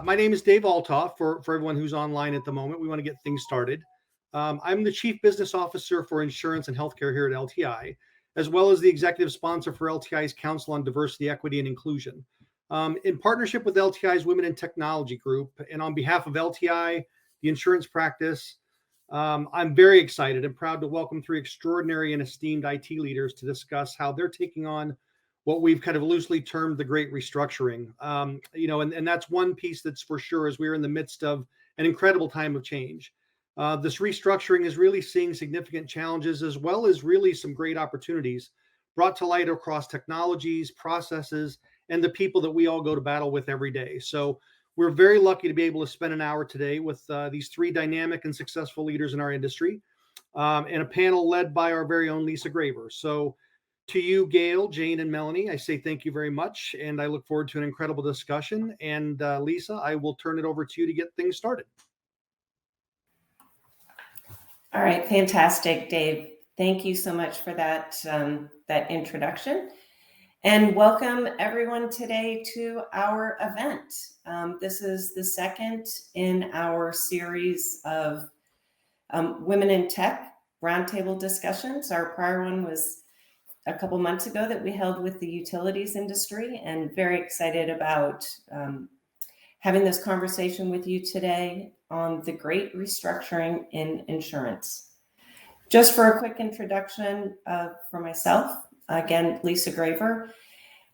My name is Dave Altoff for everyone who's online at the moment. We want to get things started. I'm the Chief Business Officer for Insurance and Healthcare here at LTI, as well as the Executive Sponsor for LTI's Council on Diversity, Equity, and Inclusion. In partnership with LTI's Women in Technology Group, and on behalf of LTI, the insurance practice, I'm very excited and proud to welcome three extraordinary and esteemed IT leaders to discuss how they're taking on what we've kind of loosely termed the great restructuring. And that's one piece that's for sure, as we're in the midst of an incredible time of change. This restructuring is really seeing significant challenges as well as really some great opportunities brought to light across technologies, processes, and the people that we all go to battle with every day. So we're very lucky to be able to spend an hour today with these three dynamic and successful leaders in our industry, and a panel led by our very own Lisa Graver. So to you, Gail, Jane, and Melanie, I say thank you very much, and I look forward to an incredible discussion. And Lisa, I will turn it over to you to get things started. All right, fantastic, Dave. Thank you so much for that introduction. And welcome everyone today to our event. This is the second in our series of Women in Tech Roundtable discussions. Our prior one was a couple months ago that we held with the utilities industry, and very excited about having this conversation with you today on the great restructuring in insurance. Just for a quick introduction for myself, again, Lisa Graver.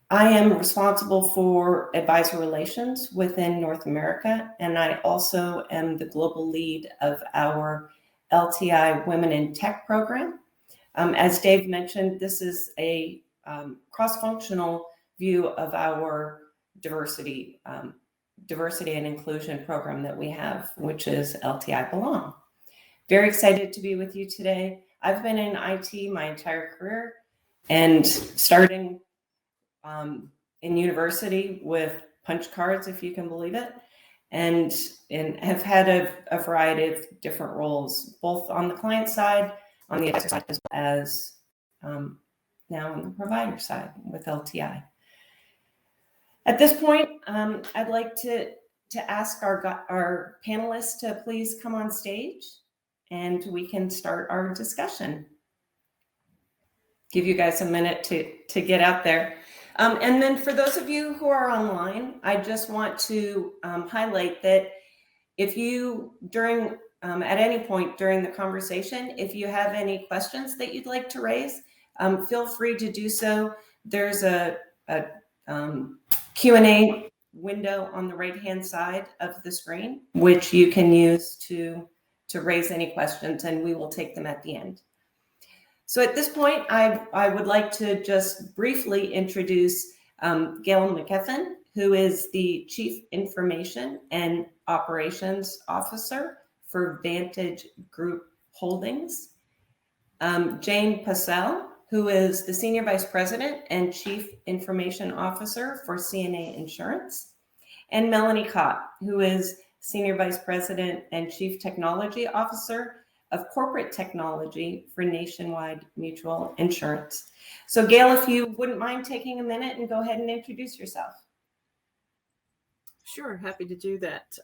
I am responsible for advisor relations within North America, and I also am the global lead of our LTI Women in Tech program. As Dave mentioned, this is a cross-functional view of our diversity and inclusion program that we have, which is LTI Belong. Very excited to be with you today. I've been in IT my entire career, and starting in university with punch cards, if you can believe it, and have had a variety of different roles, both on the client side, on the advisor side, as well as now on the provider side with LTI. At this point, I'd like to ask our panelists to please come on stage, and we can start our discussion. Give you guys a minute to get out there. And then for those of you who are online, I just want to highlight that if you, at any point during the conversation, if you have any questions that you'd like to raise, feel free to do so. There's a Q&A window on the right-hand side of the screen, which you can use to raise any questions, and we will take them at the end. So at this point, I would like to just briefly introduce Gail McKeffin, who is the Chief Information and Operations Officer for Vantage Group Holdings. Jane Passell, who is the Senior Vice President and Chief Information Officer for CNA Insurance. And Melanie Cott, who is Senior Vice President and Chief Technology Officer of Corporate Technology for Nationwide Mutual Insurance. So Gail, if you wouldn't mind taking a minute and go ahead and introduce yourself. Sure, happy to do that.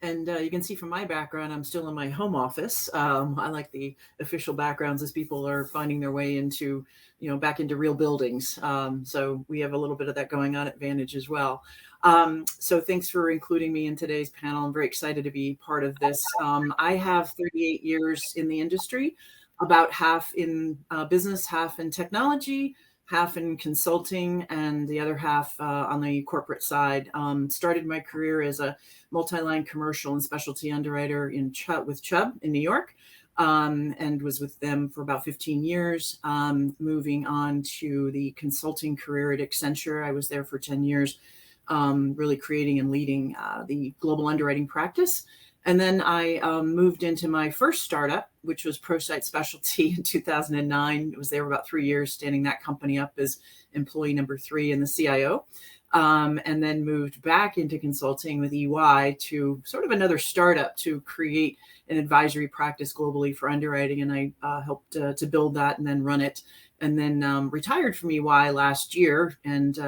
And you can see from my background, I'm still in my home office. I like the official backgrounds as people are finding their way into, back into real buildings. So we have a little bit of that going on at Vantage as well. So thanks for including me in today's panel. I'm very excited to be part of this. I have 38 years in the industry, about half in business, half in technology, half in consulting, and the other half on the corporate side. Started my career as a multi-line commercial and specialty underwriter with Chubb in New York, and was with them for about 15 years. Moving on to the consulting career at Accenture. I was there for 10 years, really creating and leading the global underwriting practice. And then I moved into my first startup, which was ProSite Specialty in 2009. I was there about 3 years, standing that company up as employee number 3 and the CIO. and then moved back into consulting with EY to sort of another startup to create an advisory practice globally for underwriting. And I helped to build that and then run it, and then retired from EY last year and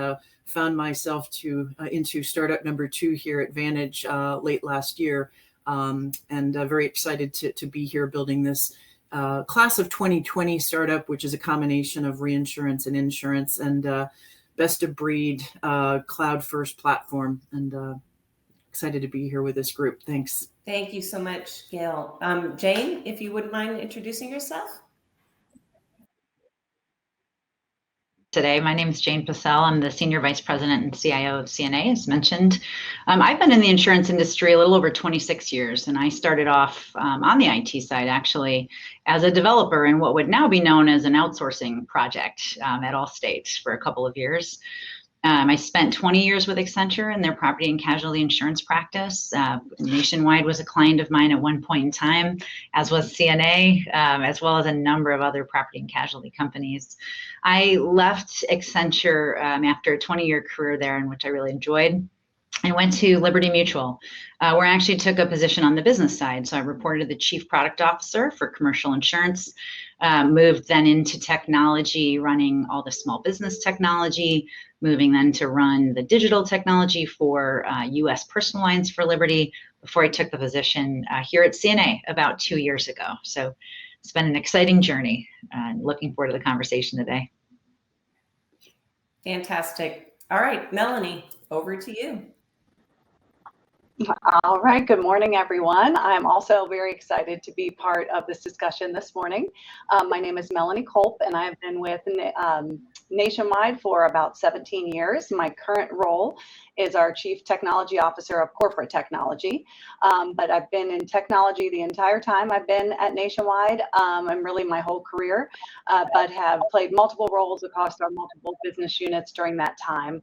found myself into startup number 2 here at Vantage late last year. And very excited to be here building this class of 2020 startup, which is a combination of reinsurance and insurance, and best of breed cloud first platform. And excited to be here with this group. Thanks. Thank you so much, Gail. Jane, if you wouldn't mind introducing yourself. Today. My name is Jane Passell. I'm the Senior Vice President and CIO of CNA, as mentioned. I've been in the insurance industry a little over 26 years, and I started off on the IT side, actually, as a developer in what would now be known as an outsourcing project at Allstate for a couple of years. I spent 20 years with Accenture in their property and casualty insurance practice. Nationwide was a client of mine at one point in time, as was CNA, as well as a number of other property and casualty companies. I left Accenture after a 20-year career there, in which I really enjoyed. I went to Liberty Mutual, where I actually took a position on the business side. So I reported to the Chief Product Officer for commercial insurance, moved then into technology, running all the small business technology, moving then to run the digital technology for US personal lines for Liberty before I took the position here at CNA about 2 years ago. So it's been an exciting journey, and looking forward to the conversation today. Fantastic. All right, Melanie, over to you. All right. Good morning, everyone. I'm also very excited to be part of this discussion this morning. My name is Melanie Kolp, and I've been with Nationwide for about 17 years. My current role is our Chief Technology Officer of Corporate Technology. But I've been in technology the entire time I've been at Nationwide, and really my whole career, but have played multiple roles across our multiple business units during that time.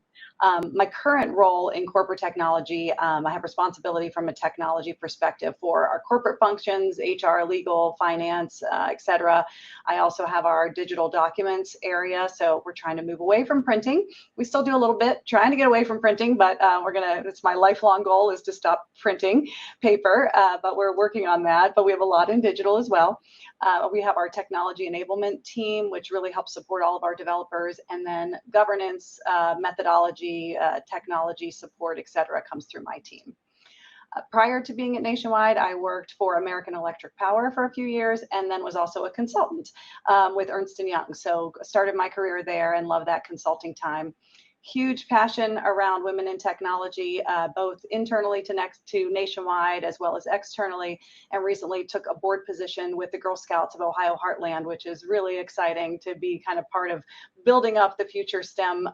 My current role in corporate technology, I have responsibility from a technology perspective for our corporate functions, HR, legal, finance, et cetera. I also have our digital documents area, so we're trying to move away from printing. We still do a little bit, trying to get away from printing, but it's my lifelong goal is to stop printing paper, but we're working on that. But we have a lot in digital as well. We have our technology enablement team, which really helps support all of our developers, and then governance, methodology, technology support, et cetera, comes through my team. Prior to being at Nationwide, I worked for American Electric Power for a few years, and then was also a consultant with Ernst & Young. So started my career there and love that consulting time. Huge passion around women in technology, both internally to Nationwide as well as externally, and recently took a board position with the Girl Scouts of Ohio Heartland, which is really exciting to be kind of part of building up the future STEM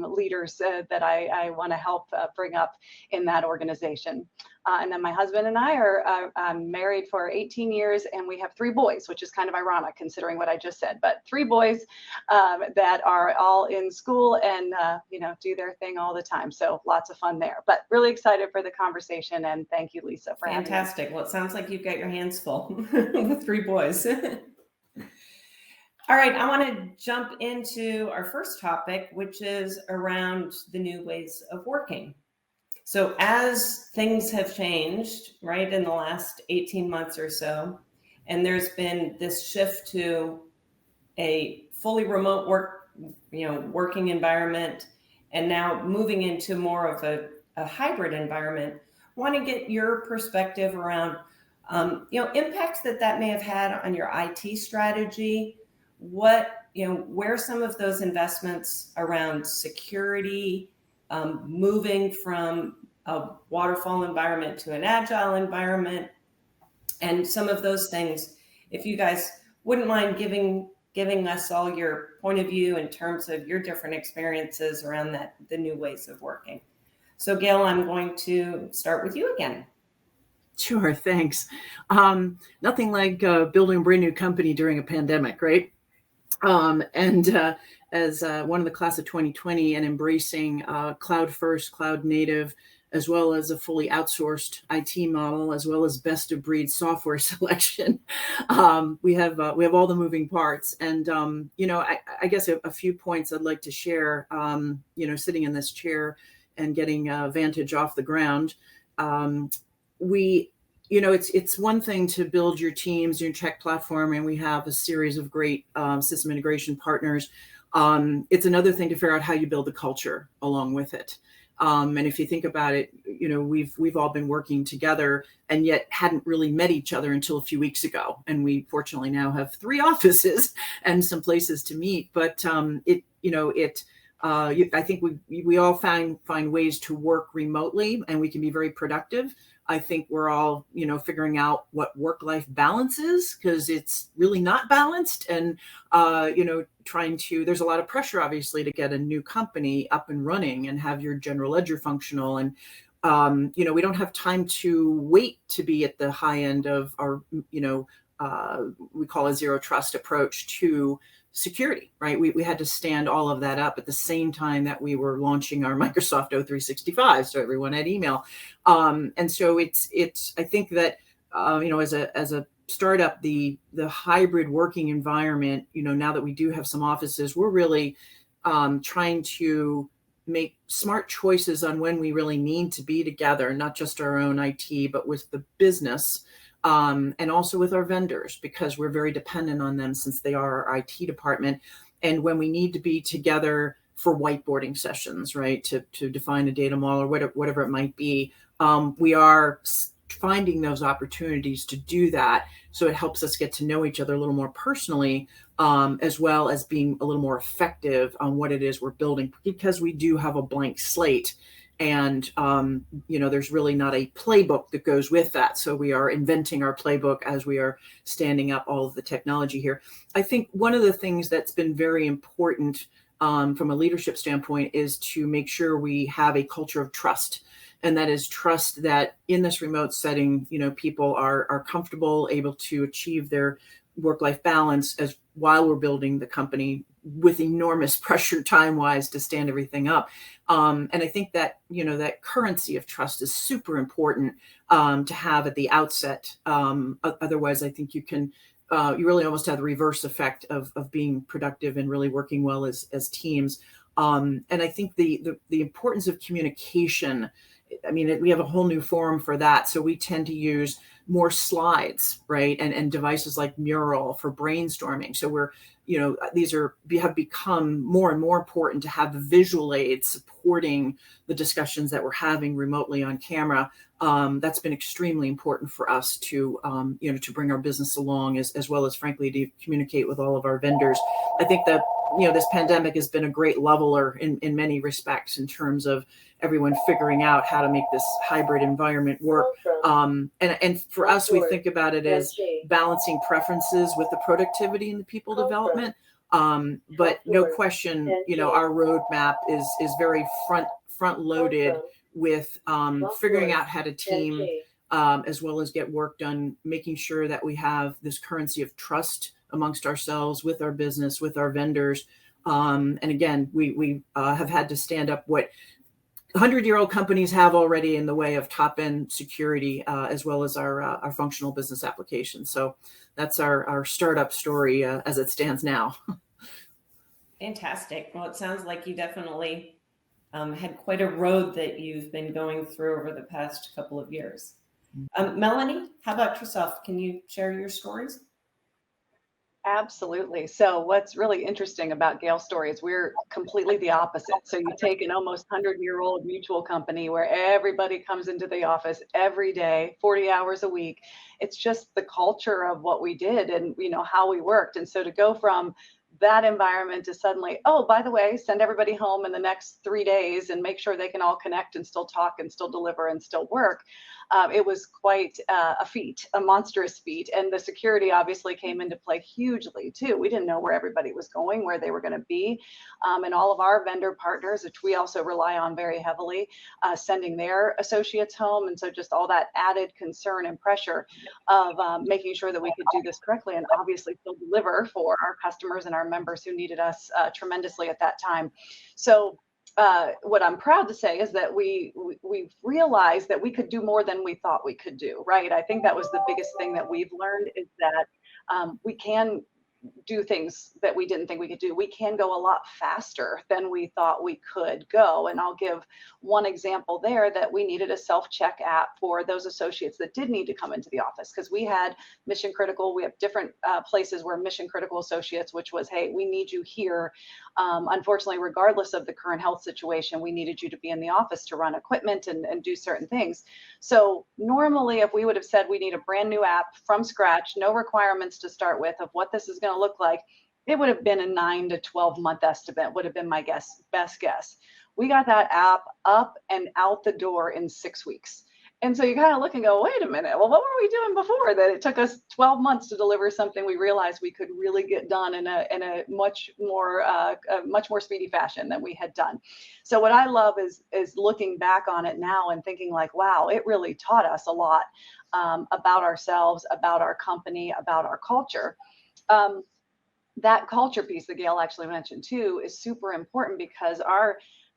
leaders that I want to help bring up in that organization. And then my husband and I are married for 18 years, and we have 3 boys, which is kind of ironic considering what I just said, but 3 boys that are all in school and do their thing all the time. So lots of fun there, but really excited for the conversation. And thank you, Lisa, for having me. Fantastic. Well, it sounds like you've got your hands full with 3 boys. All right, I want to jump into our first topic, which is around the new ways of working. So as things have changed, right, in the last 18 months or so, and there's been this shift to a fully remote working environment, and now moving into more of a hybrid environment, want to get your perspective around, impacts that may have had on your IT strategy, where some of those investments around security, moving from a waterfall environment to an agile environment, and some of those things. If you guys wouldn't mind giving us all your point of view in terms of your different experiences around the new ways of working. So Gail, I'm going to start with you again. Sure, thanks. Nothing like building a brand new company during a pandemic, right? As one of the class of 2020 and embracing cloud first, cloud native, as well as a fully outsourced IT model, as well as best of breed software selection. We have all the moving parts. And, I guess a few points I'd like to share, sitting in this chair and getting Vantage off the ground, it's one thing to build your teams, your tech platform, and we have a series of great system integration partners. It's another thing to figure out how you build the culture along with it. And if you think about it, we've all been working together and yet hadn't really met each other until a few weeks ago. And we fortunately now have 3 offices and some places to meet. But I think we all find ways to work remotely, and we can be very productive. I think we're all, figuring out what work-life balance is, because it's really not balanced. And, there's a lot of pressure, obviously, to get a new company up and running and have your general ledger functional. And, we don't have time to wait to be at the high end of our, we call a zero trust approach to security, right? We had to stand all of that up at the same time that we were launching our Microsoft O365, so everyone had email. And so it's I think that as a startup, the hybrid working environment, now that we do have some offices, we're really trying to make smart choices on when we really need to be together, not just our own IT, but with the business. And also with our vendors, because we're very dependent on them since they are our IT department. And when we need to be together for whiteboarding sessions, right, to define a data model or whatever it might be, we are finding those opportunities to do that. So it helps us get to know each other a little more personally, as well as being a little more effective on what it is we're building, because we do have a blank slate. And, there's really not a playbook that goes with that. So we are inventing our playbook as we are standing up all of the technology here. I think one of the things that's been very important from a leadership standpoint is to make sure we have a culture of trust. And that is trust that in this remote setting, people are comfortable, able to achieve their work-life balance as while we're building the company with enormous pressure time-wise to stand everything up. And I think that, that currency of trust is super important to have at the outset. Otherwise, I think you really almost have the reverse effect of being productive and really working well as teams. And I think the importance of communication, we have a whole new forum for that. So we tend to use more slides, right? And devices like Mural for brainstorming. So we're, have become more and more important to have the visual aids supporting the discussions that we're having remotely on camera. That's been extremely important for us to, to bring our business along, as well as, frankly, to communicate with all of our vendors. I think that, this pandemic has been a great leveler in many respects in terms of everyone figuring out how to make this hybrid environment work. And for us, we think about it as balancing preferences with the productivity and the people development. But no question, our roadmap is very front loaded with figuring out how to team as well as get work done, making sure that we have this currency of trust amongst ourselves, with our business, with our vendors. And again, we have had to stand up what 100-year-old companies have already in the way of top-end security, as well as our functional business applications. So that's our startup story as it stands now. Fantastic. Well, it sounds like you definitely had quite a road that you've been going through over the past couple of years. Melanie, how about yourself? Can you share your stories? Absolutely. So what's really interesting about Gail's story is we're completely the opposite. So you take an almost 100-year-old mutual company where everybody comes into the office every day, 40 hours a week. It's just the culture of what we did and, how we worked. And so to go from that environment to suddenly, oh, by the way, send everybody home in the next 3 days and make sure they can all connect and still talk and still deliver and still work. It was quite a feat, a monstrous feat. And the security obviously came into play hugely too. We didn't know where everybody was going, where they were going to be. And all of our vendor partners, which we also rely on very heavily, sending their associates home. And so just all that added concern and pressure of making sure that we could do this correctly and obviously still deliver for our customers and our members who needed us tremendously at that time. So what I'm proud to say is that we've realized that we could do more than we thought we could do, right? I think that was the biggest thing that we've learned, is that we can do things that we didn't think we could do. We can go a lot faster than we thought we could go. And I'll give one example there, that we needed a self-check app for those associates that did need to come into the office, because we had mission critical. We have different places where mission critical associates, which was, hey, we need you here. Unfortunately, regardless of the current health situation, we needed you to be in the office to run equipment and do certain things. So normally, if we would have said we need a brand new app from scratch, no requirements to start with of what this is going to look like, it would have been a 9 to 12 month estimate, would have been my best guess. We got that app up and out the door in 6 weeks. And so you kind of look and go, wait a minute, well, what were we doing before that it took us 12 months to deliver something we realized we could really get done in a much more speedy fashion than we had done. So what I love is looking back on it now and thinking like, wow, it really taught us a lot about ourselves, about our company, about our culture. That culture piece that Gail actually mentioned too is super important, because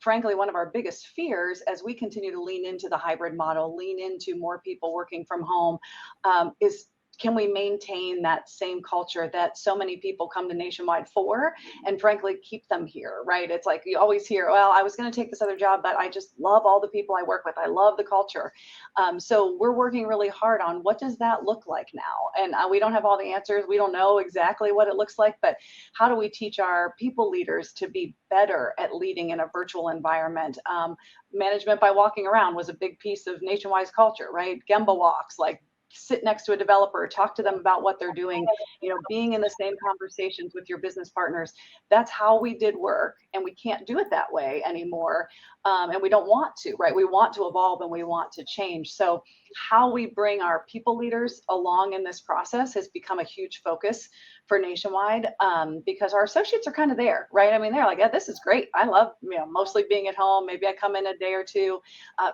frankly, one of our biggest fears as we continue to lean into the hybrid model, lean into more people working from home, is, can we maintain that same culture that so many people come to Nationwide for, and frankly, keep them here, right? It's like you always hear, well, I was going to take this other job, but I just love all the people I work with. I love the culture. So we're working really hard on what does that look like now? And we don't have all the answers. We don't know exactly what it looks like, but how do we teach our people leaders to be better at leading in a virtual environment? Management by walking around was a big piece of Nationwide's culture, right? Gemba walks, like sit next to a developer, talk to them about what they're doing, being in the same conversations with your business partners. That's how we did work, and we can't do it that way anymore. And we don't want to, right? We want to evolve and we want to change. So how we bring our people leaders along in this process has become a huge focus for Nationwide, because our associates are kind of there, right? I mean, they're like, yeah, this is great. I love, mostly being at home. Maybe I come in a day or two,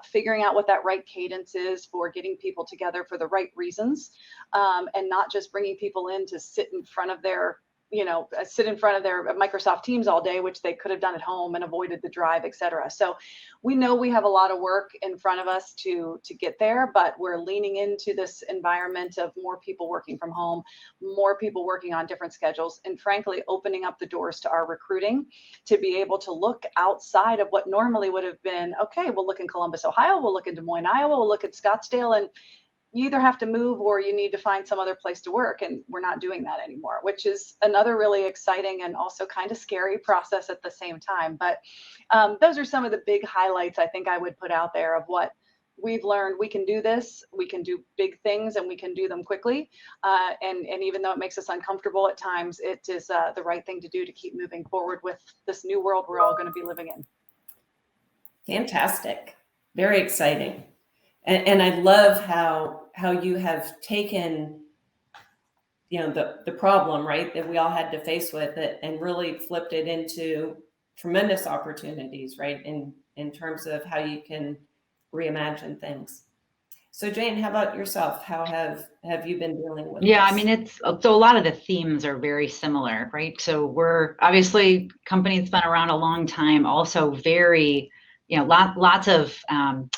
figuring out what that right cadence is for getting people together for the right reasons, and not just bringing people in to sit in front of their Microsoft Teams all day, which they could have done at home and avoided the drive, et cetera. So we know we have a lot of work in front of us to get there, but we're leaning into this environment of more people working from home, more people working on different schedules, and frankly, opening up the doors to our recruiting to be able to look outside of what normally would have been, okay, we'll look in Columbus, Ohio, we'll look in Des Moines, Iowa, we'll look at Scottsdale, and you either have to move or you need to find some other place to work. And we're not doing that anymore, which is another really exciting and also kind of scary process at the same time. But those are some of the big highlights I think I would put out there of what we've learned. We can do this, we can do big things, and we can do them quickly. And even though it makes us uncomfortable at times, it is the right thing to do to keep moving forward with this new world we're all going to be living in. Fantastic. Very exciting. And I love how you have taken, the problem, right, that we all had to face with it, and really flipped it into tremendous opportunities, right, in terms of how you can reimagine things. So Jane, how about yourself? How have you been dealing with this? I mean, so a lot of the themes are very similar, right? So we're obviously a company that's been around a long time, also very, lots of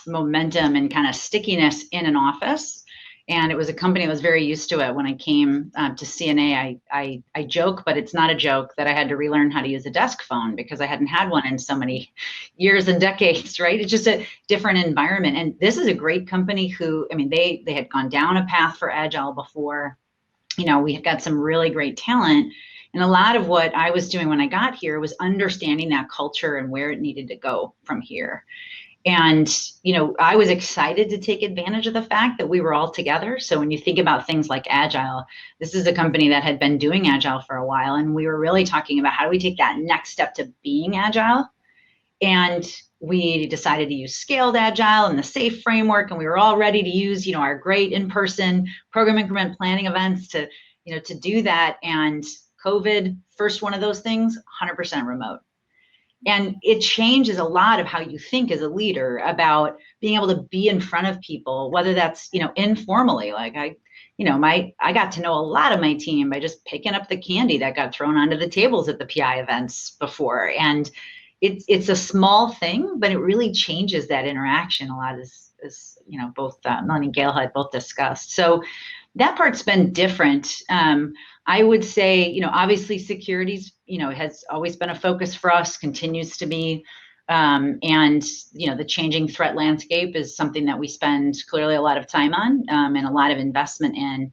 momentum and kind of stickiness in an office. And it was a company that was very used to it. When I came to CNA, I joke, but it's not a joke, that I had to relearn how to use a desk phone because I hadn't had one in so many years and decades, right? It's just a different environment. And this is a great company who, I mean, they had gone down a path for Agile before. We have got some really great talent. And a lot of what I was doing when I got here was understanding that culture and where it needed to go from here. And, I was excited to take advantage of the fact that we were all together. So when you think about things like Agile, this is a company that had been doing Agile for a while. And we were really talking about how do we take that next step to being Agile. And we decided to use scaled Agile and the SAFe framework. And we were all ready to use, our great in-person program increment planning events to do that. And COVID, first one of those things, 100% remote. And it changes a lot of how you think as a leader about being able to be in front of people, whether that's, informally, like I got to know a lot of my team by just picking up the candy that got thrown onto the tables at the PI events before. And it's a small thing, but it really changes that interaction a lot, as both Melanie and Gail had both discussed. So that part's been different. I would say, obviously securities, has always been a focus for us, continues to be. And, the changing threat landscape is something that we spend clearly a lot of time on, and a lot of investment in.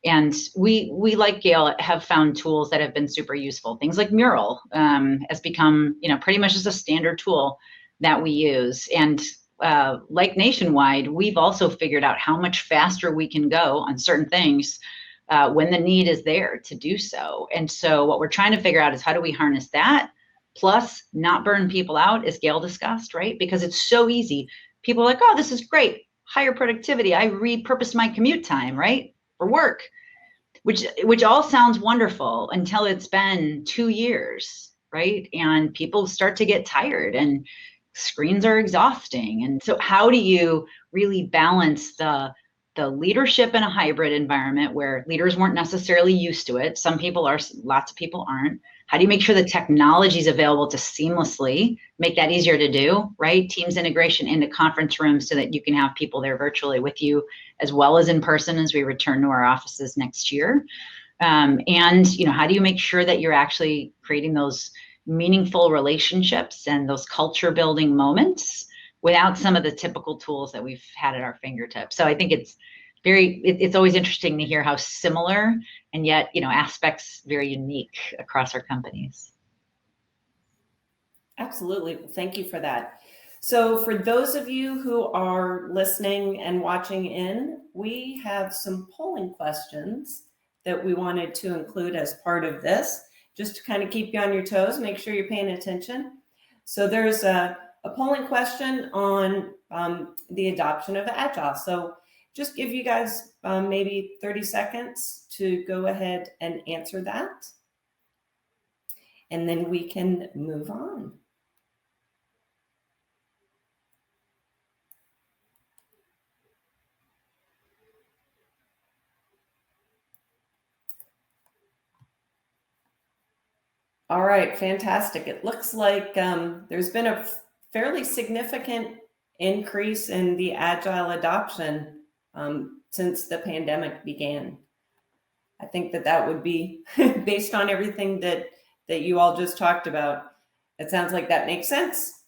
And we like Gail have found tools that have been super useful. Things like Mural has become, pretty much just a standard tool that we use. And like Nationwide, we've also figured out how much faster we can go on certain things when the need is there to do so. And so what we're trying to figure out is how do we harness that, plus not burn people out, as Gail discussed, right? Because it's so easy. People are like, oh, this is great, higher productivity. I repurposed my commute time, right, for work, which all sounds wonderful until it's been 2 years, right? And people start to get tired and screens are exhausting. And so how do you really balance the leadership in a hybrid environment where leaders weren't necessarily used to it? Some people are, lots of people aren't. How do you make sure the technology is available to seamlessly make that easier to do, right? Teams integration into conference rooms so that you can have people there virtually with you as well as in person as we return to our offices next year. And, how do you make sure that you're actually creating those meaningful relationships and those culture building moments without some of the typical tools that we've had at our fingertips? So I think it's always interesting to hear how similar and yet, aspects very unique across our companies. Absolutely. Thank you for that. So for those of you who are listening and watching in, we have some polling questions that we wanted to include as part of this, just to kind of keep you on your toes, make sure you're paying attention. So there's a polling question on the adoption of Agile. So just give you guys maybe 30 seconds to go ahead and answer that. And then we can move on. All right, fantastic. It looks like there's been a fairly significant increase in the Agile adoption since the pandemic began. I think that would be based on everything that you all just talked about. It sounds like that makes sense.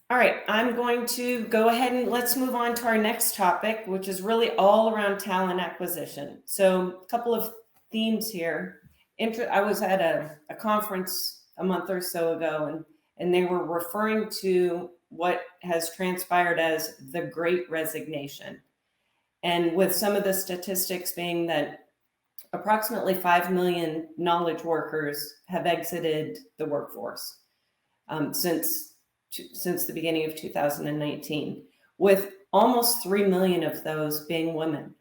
All right, I'm going to go ahead and let's move on to our next topic, which is really all around talent acquisition. So a couple of themes here. I was at a conference a month or so ago, and they were referring to what has transpired as the Great Resignation. And with some of the statistics being that approximately 5 million knowledge workers have exited the workforce since the beginning of 2019, with almost 3 million of those being women.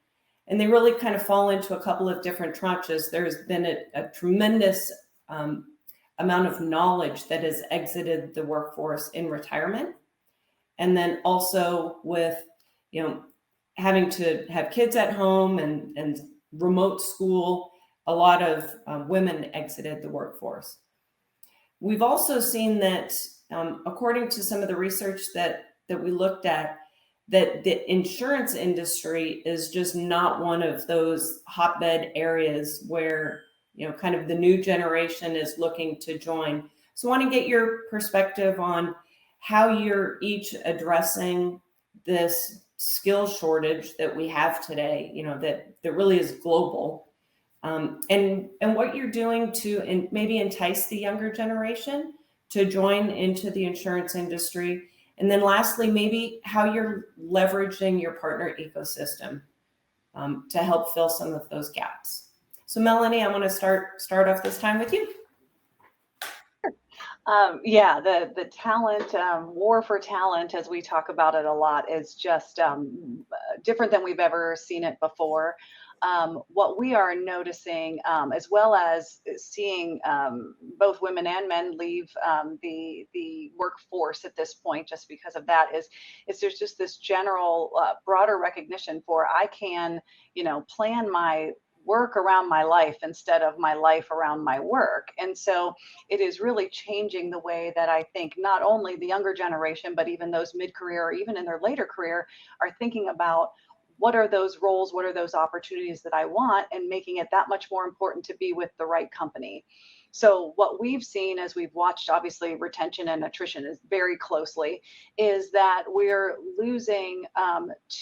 And they really kind of fall into a couple of different tranches. There's been a tremendous amount of knowledge that has exited the workforce in retirement. And then also with, having to have kids at home and remote school, a lot of women exited the workforce. We've also seen that, according to some of the research that we looked at, that the insurance industry is just not one of those hotbed areas where, kind of the new generation is looking to join. So I want to get your perspective on how you're each addressing this skill shortage that we have today, that really is global, and what you're doing to maybe entice the younger generation to join into the insurance industry. And then lastly, maybe how you're leveraging your partner ecosystem to help fill some of those gaps. So Melanie, I want to start off this time with you. Yeah, the talent war for talent, as we talk about it a lot, is just different than we've ever seen it before. What we are noticing, as well as seeing both women and men leave the workforce at this point, just because of that, is there's just this general broader recognition for I can, plan my work around my life instead of my life around my work. And so it is really changing the way that I think not only the younger generation, but even those mid-career or even in their later career are thinking about what are those roles, what are those opportunities that I want, and making it that much more important to be with the right company. So what we've seen as we've watched, obviously, retention and attrition is very closely, is that we're losing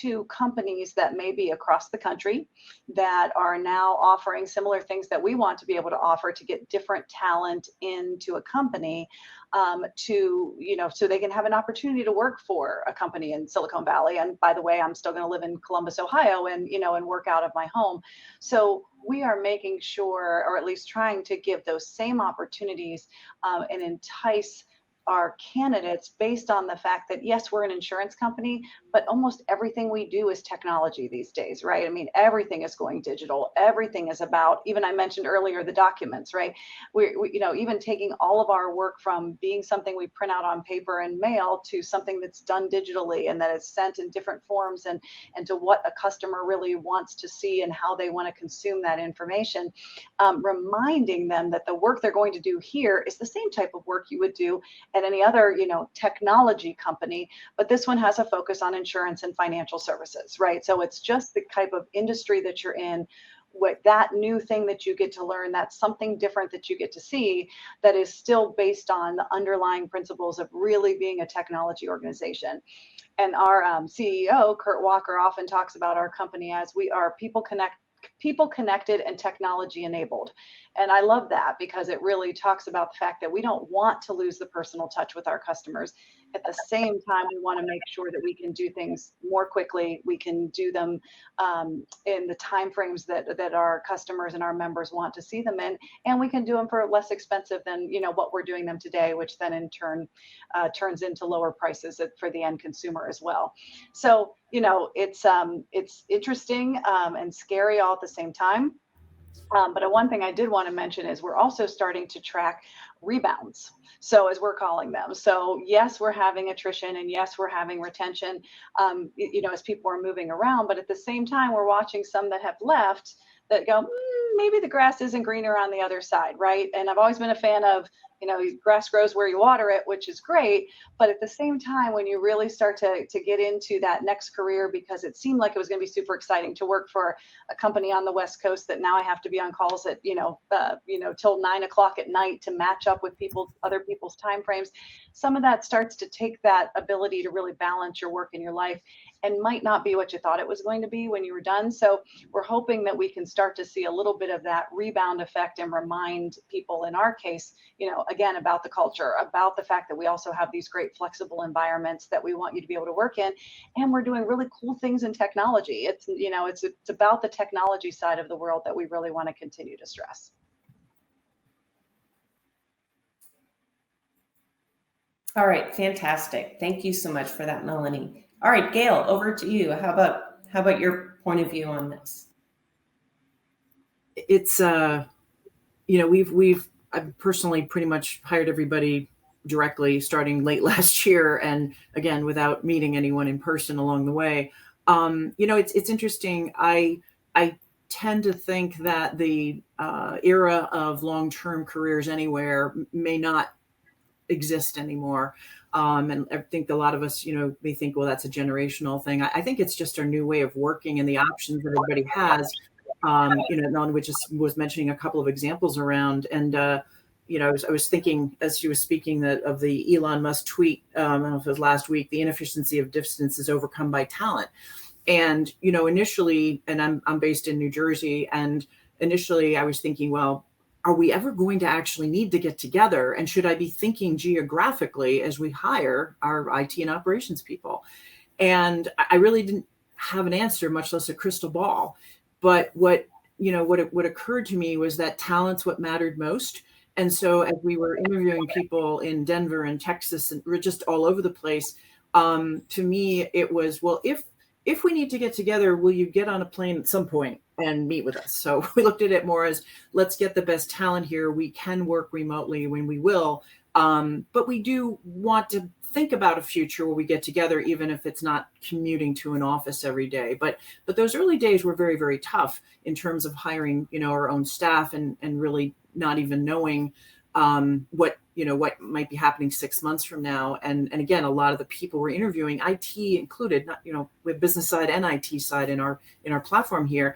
to companies that may be across the country that are now offering similar things that we want to be able to offer to get different talent into a company, so they can have an opportunity to work for a company in Silicon Valley. And by the way, I'm still going to live in Columbus, Ohio, and work out of my home. So we are making sure, or at least trying to give those same opportunities and entice our candidates based on the fact that, yes, we're an insurance company, but almost everything we do is technology these days, right? I mean, everything is going digital. Everything is about, even I mentioned earlier, the documents, right? We even taking all of our work from being something we print out on paper and mail to something that's done digitally and that is sent in different forms and to what a customer really wants to see and how they want to consume that information, reminding them that the work they're going to do here is the same type of work you would do at any other, technology company, but this one has a focus on insurance and financial services, right? So it's just the type of industry that you're in, with that new thing that you get to learn, that's something different that you get to see that is still based on the underlying principles of really being a technology organization. And our CEO, Kurt Walker, often talks about our company as we are people connected and technology enabled. And I love that because it really talks about the fact that we don't want to lose the personal touch with our customers. At the same time, we want to make sure that we can do things more quickly. We can do them in the timeframes that our customers and our members want to see them in, and we can do them for less expensive than what we're doing them today, which then in turn turns into lower prices for the end consumer as well. So it's interesting and scary all at the same time. But one thing I did want to mention is we're also starting to track rebounds. So as we're calling them. So yes, we're having attrition and yes, we're having retention, as people are moving around. But at the same time, we're watching some that have left that go, maybe the grass isn't greener on the other side, right? And I've always been a fan of, grass grows where you water it, which is great. But at the same time, when you really start to get into that next career, because it seemed like it was going to be super exciting to work for a company on the West Coast that now I have to be on calls at, till 9 o'clock at night to match up with other people's timeframes. Some of that starts to take that ability to really balance your work and your life and might not be what you thought it was going to be when you were done. So we're hoping that we can start to see a little bit of that rebound effect and remind people, in our case, again, about the culture, about the fact that we also have these great flexible environments that we want you to be able to work in. And we're doing really cool things in technology. It's about the technology side of the world that we really want to continue to stress. All right, fantastic. Thank you so much for that, Melanie. All right, Gail, over to you. How about your point of view on this? It's I've personally pretty much hired everybody directly starting late last year, and again without meeting anyone in person along the way. It's interesting. I tend to think that the era of long-term careers anywhere may not exist anymore. And I think a lot of us, may think, well, that's a generational thing. I think it's just our new way of working and the options that everybody has. Melanie was mentioning a couple of examples around, and I was thinking as she was speaking of the Elon Musk tweet. I don't know if it was last week. The inefficiency of distance is overcome by talent. And initially, and I'm based in New Jersey, and initially I was thinking, well, are we ever going to actually need to get together? And should I be thinking geographically as we hire our IT and operations people? And I really didn't have an answer, much less a crystal ball. But what occurred to me was that talent's what mattered most. And so as we were interviewing people in Denver and Texas and we're just all over the place, to me, it was, well, if we need to get together, will you get on a plane at some point and meet with us? So we looked at it more as, let's get the best talent here. We can work remotely when we will. But we do want to think about a future where we get together, even if it's not commuting to an office every day. But those early days were very, very tough in terms of hiring, our own staff and really not even knowing what might be happening 6 months from now. And again, a lot of the people we're interviewing, IT included, not, with business side and IT side in our platform here,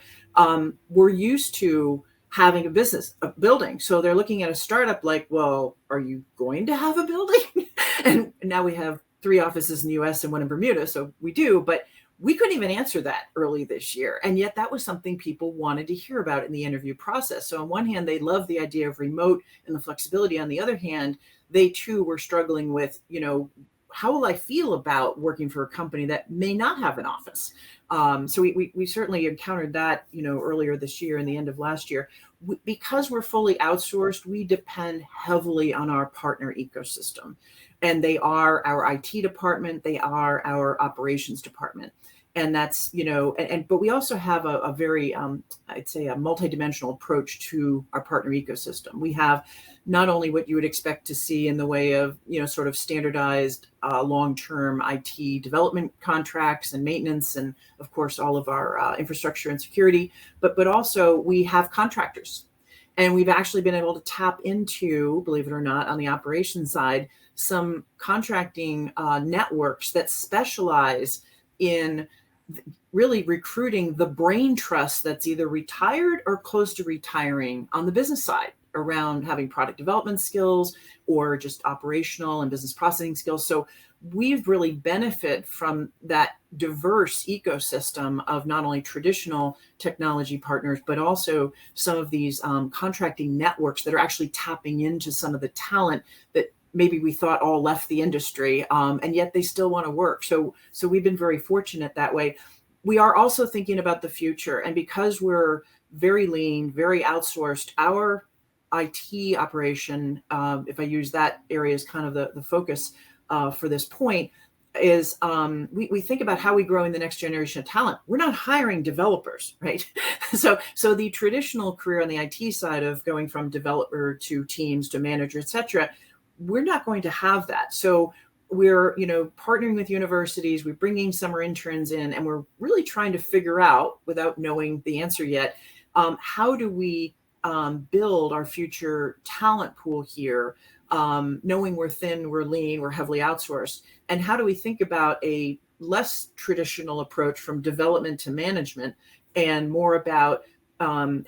we're used to having a building. So they're looking at a startup like, well, are you going to have a building? And now we have 3 offices in the US and 1 in Bermuda. So we do, but we couldn't even answer that early this year. And yet that was something people wanted to hear about in the interview process. So on one hand, they love the idea of remote and the flexibility. On the other hand, they too were struggling with, how will I feel about working for a company that may not have an office? So we certainly encountered that, earlier this year and the end of last year. Because we're fully outsourced, we depend heavily on our partner ecosystem. And they are our IT department, they are our operations department. And that's, but we also have a very, I'd say, a multidimensional approach to our partner ecosystem. We have not only what you would expect to see in the way of, sort of standardized long-term IT development contracts and maintenance, and of course, all of our infrastructure and security, but also we have contractors. And we've actually been able to tap into, believe it or not, on the operations side, some contracting networks that specialize in really recruiting the brain trust that's either retired or close to retiring on the business side around having product development skills or just operational and business processing skills. So we've really benefited from that diverse ecosystem of not only traditional technology partners, but also some of these contracting networks that are actually tapping into some of the talent that maybe we thought all left the industry, and yet they still want to work. So we've been very fortunate that way. We are also thinking about the future. And because we're very lean, very outsourced, our IT operation, if I use that area as kind of the focus for this point, is we think about how we grow in the next generation of talent. We're not hiring developers, right? So the traditional career on the IT side of going from developer to teams to manager, et cetera, we're not going to have that. So we're, partnering with universities, we're bringing summer interns in, and we're really trying to figure out, without knowing the answer yet, how do we build our future talent pool here, knowing we're thin, we're lean, we're heavily outsourced, and how do we think about a less traditional approach from development to management and more about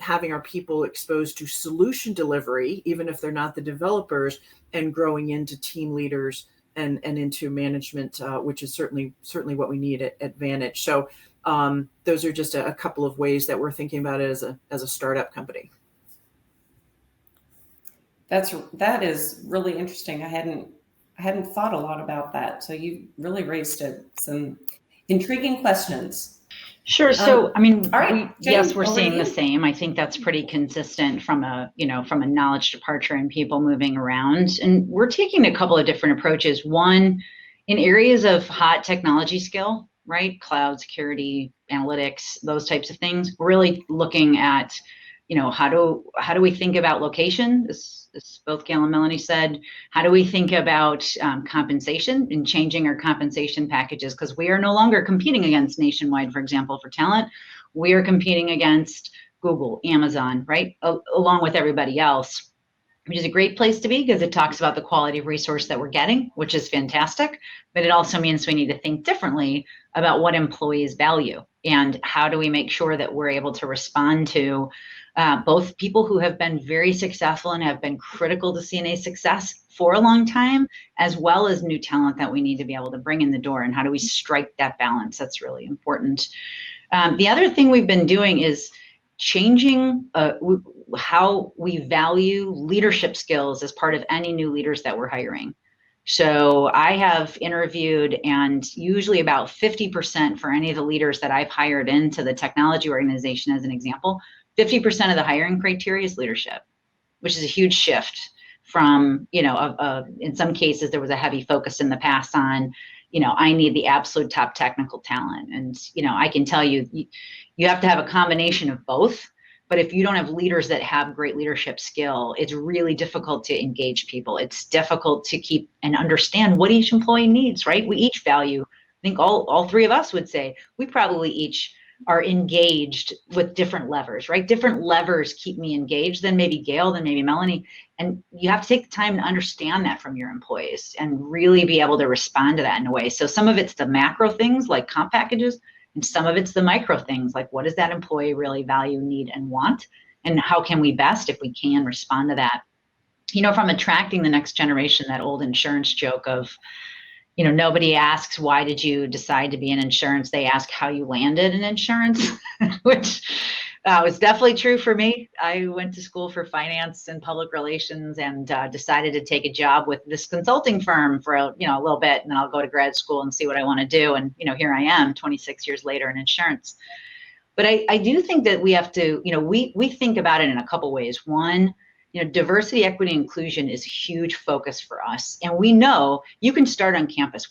having our people exposed to solution delivery, even if they're not the developers, and growing into team leaders and into management, which is certainly what we need at Vantage. So those are just a couple of ways that we're thinking about it as a startup company. That is really interesting. I hadn't thought a lot about that. So you really raised some intriguing questions. Sure. So, all right, yes, we're seeing the same. I think that's pretty consistent from a knowledge departure and people moving around. And we're taking a couple of different approaches. One, in areas of hot technology skill, right? Cloud security, analytics, those types of things. We're really looking at, how do we think about location? This both Gail and Melanie said. How do we think about compensation and changing our compensation packages? Because we are no longer competing against Nationwide, for example, for talent. We are competing against Google, Amazon, right? Along with everybody else, which is a great place to be because it talks about the quality of resource that we're getting, which is fantastic. But it also means we need to think differently about what employees value and how do we make sure that we're able to respond to both people who have been very successful and have been critical to CNA success for a long time, as well as new talent that we need to be able to bring in the door. And how do we strike that balance? That's really important. The other thing we've been doing is changing how we value leadership skills as part of any new leaders that we're hiring. So I have interviewed, and usually about 50% for any of the leaders that I've hired into the technology organization, as an example, 50% of the hiring criteria is leadership, which is a huge shift from, in some cases, there was a heavy focus in the past on, I need the absolute top technical talent. And, I can tell you, you have to have a combination of both. But if you don't have leaders that have great leadership skill, it's really difficult to engage people. It's difficult to keep and understand what each employee needs, right? We each value, I think all three of us would say, we probably each are engaged with different levers, right? Different levers keep me engaged than maybe Gail, than maybe Melanie. And you have to take the time to understand that from your employees and really be able to respond to that in a way. So some of it's the macro things like comp packages, and some of it's the micro things like what does that employee really value, need, and want? And how can we best, if we can, respond to that? You know, from attracting the next generation, that old insurance joke of, you know, nobody asks, why did you decide to be in insurance? They ask how you landed in insurance, which was definitely true for me. I went to school for finance and public relations and decided to take a job with this consulting firm for a little bit, and then I'll go to grad school and see what I want to do. And, you know, here I am 26 years later in insurance. But I do think that we have to, you know, we think about it in a couple ways. One, you know, diversity, equity, inclusion is a huge focus for us. And we know you can start on campus.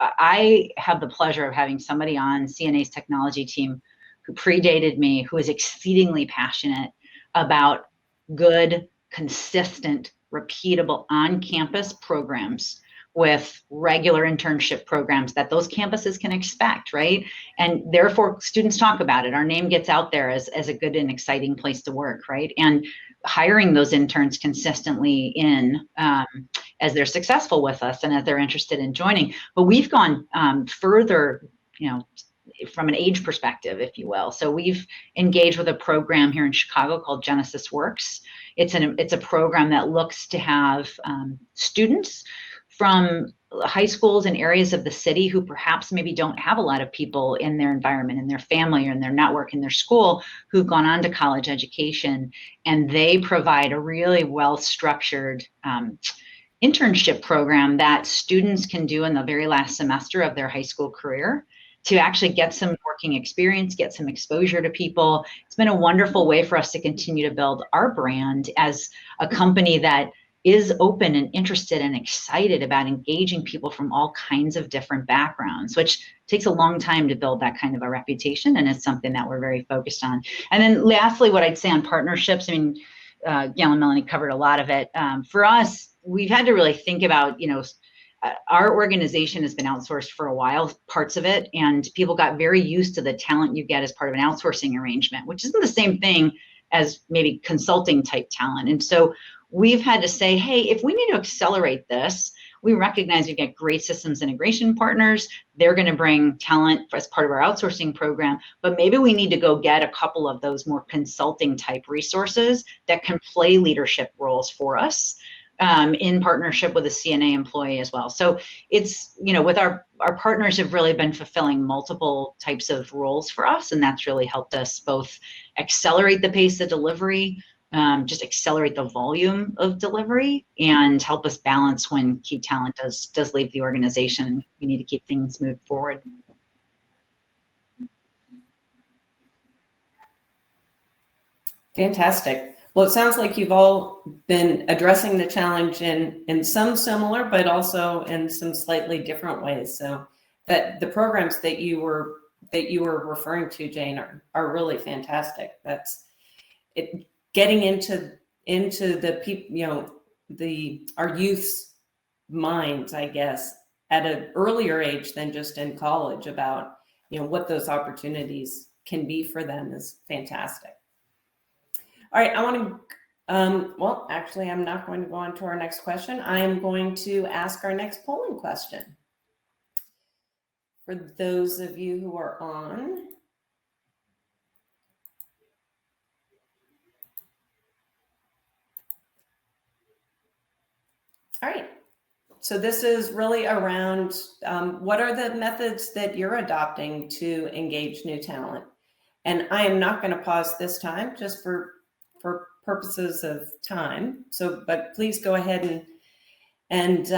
I have the pleasure of having somebody on CNA's technology team who predated me, who is exceedingly passionate about good, consistent, repeatable on-campus programs with regular internship programs that those campuses can expect, right? And therefore, students talk about it. Our name gets out there as a good and exciting place to work, right? And hiring those interns consistently in as they're successful with us and as they're interested in joining. But we've gone further, you know, from an age perspective, if you will. So we've engaged with a program here in Chicago called Genesis Works. It's a program that looks to have students from high schools and areas of the city who perhaps maybe don't have a lot of people in their environment, in their family, or in their network, in their school, who've gone on to college education, and they provide a really well-structured internship program that students can do in the very last semester of their high school career to actually get some working experience, get some exposure to people. It's been a wonderful way for us to continue to build our brand as a company that is open and interested and excited about engaging people from all kinds of different backgrounds, which takes a long time to build that kind of a reputation, and it's something that we're very focused on. And then lastly, what I'd say on partnerships, I mean, Gail and Melanie covered a lot of it. For us, we've had to really think about, you know, our organization has been outsourced for a while, parts of it, and people got very used to the talent you get as part of an outsourcing arrangement, which isn't the same thing as maybe consulting type talent. And so we've had to say, hey, if we need to accelerate this, we recognize we get great systems integration partners. They're going to bring talent as part of our outsourcing program, but maybe we need to go get a couple of those more consulting type resources that can play leadership roles for us in partnership with a CNA employee as well. So it's, you know, with our partners have really been fulfilling multiple types of roles for us, and that's really helped us both accelerate the pace of delivery, just accelerate the volume of delivery, and help us balance when key talent does leave the organization. We need to keep things moved forward. Fantastic. Well, it sounds like you've all been addressing the challenge in some similar, but also in some slightly different ways. So that the programs that you were referring to, Jane, are really fantastic. That's it. Getting into the people, you know, our youth's minds, I guess, at an earlier age than just in college about, you know, what those opportunities can be for them is fantastic. All right, I want to, well, actually, I'm not going to go on to our next question. I am going to ask our next polling question. For those of you who are on. All right, so this is really around what are the methods that you're adopting to engage new talent? And I am not going to pause this time just for purposes of time. So, but please go ahead and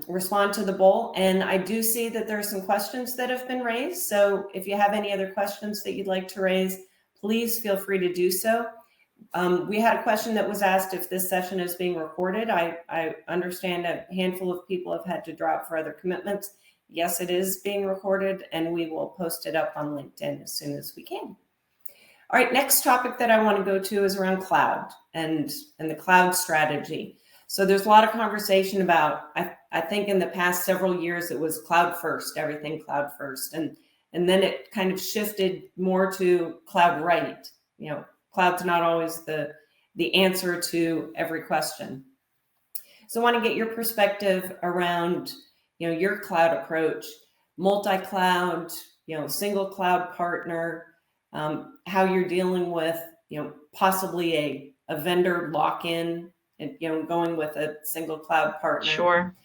respond to the poll. And I do see that there are some questions that have been raised. So if you have any other questions that you'd like to raise, please feel free to do so. We had a question that was asked if this session is being recorded. I understand a handful of people have had to drop for other commitments. Yes, it is being recorded, and we will post it up on LinkedIn as soon as we can. All right, next topic that I want to go to is around cloud and the cloud strategy. So there's a lot of conversation about, I think in the past several years, it was cloud first, everything cloud first. And then it kind of shifted more to cloud right. You know, cloud's not always the answer to every question. So I want to get your perspective around, you know, your cloud approach, multi-cloud, you know, single cloud partner, how you're dealing with, you know, possibly a vendor lock-in and, you know, going with a single cloud partner. Sure.